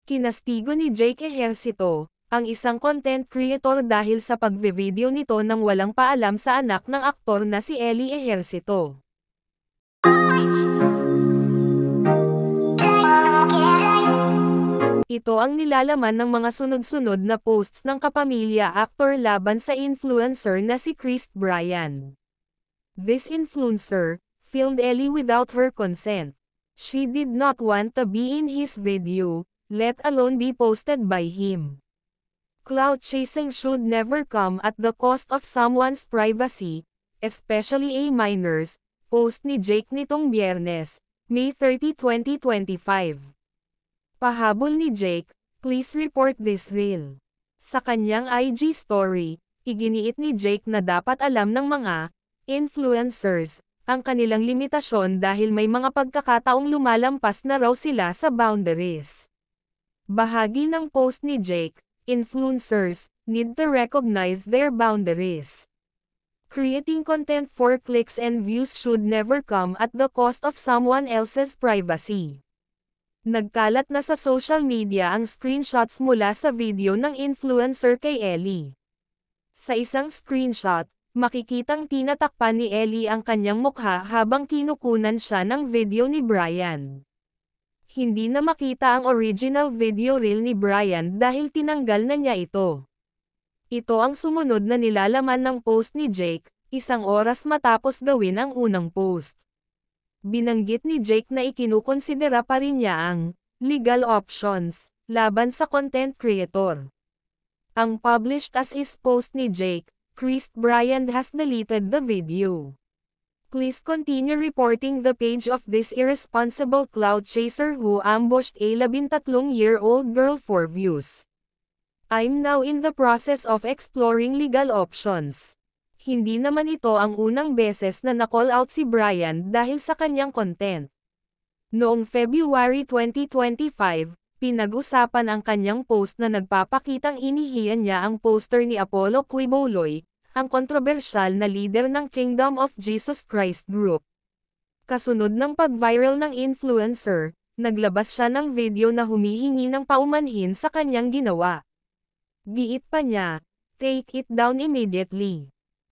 Kinastigo ni Jake Ejercito, ang isang content creator dahil sa pagbe-video nito nang walang paalam sa anak ng aktor na si Ellie Ejercito. Ito ang nilalaman ng mga sunod-sunod na posts ng kapamilya aktor laban sa influencer na si Kris Bryan. This influencer filmed Ellie without her consent. She did not want to be in his video, let alone be posted by him. Clout chasing should never come at the cost of someone's privacy, especially a minor's, post ni Jake nitong Biyernes, May 30, 2025. Pahabol ni Jake, please report this reel. Sa kanyang IG story, iginiit ni Jake na dapat alam ng mga influencers ang kanilang limitasyon dahil may mga pagkakataong lumalampas na raw sila sa boundaries. Bahagi ng post ni Jake, influencers need to recognize their boundaries. Creating content for clicks and views should never come at the cost of someone else's privacy. Nagkalat na sa social media ang screenshots mula sa video ng influencer kay Ellie. Sa isang screenshot, makikitang tinatakpan ni Ellie ang kanyang mukha habang kinukunan siya ng video ni Bryan. Hindi na makita ang original video reel ni Bryan dahil tinanggal na niya ito. Ito ang sumunod na nilalaman ng post ni Jake, 1 oras matapos gawin ang unang post. Binanggit ni Jake na ikinukonsidera pa rin niya ang legal options laban sa content creator. Ang published as is post ni Jake, Kris Bryan has deleted the video. Please continue reporting the page of this irresponsible clout chaser who ambushed a 13-year-old girl for views. I'm now in the process of exploring legal options. Hindi naman ito ang unang beses na na-call out si Bryan dahil sa kanyang content. Noong February 2025, pinag-usapan ang kanyang post na nagpapakitang inihiyan niya ang poster ni Apollo Quiboloy, ang kontrobersyal na leader ng Kingdom of Jesus Christ Group. Kasunod ng pag-viral ng influencer, naglabas siya ng video na humihingi ng paumanhin sa kanyang ginawa. Giit pa niya, take it down immediately.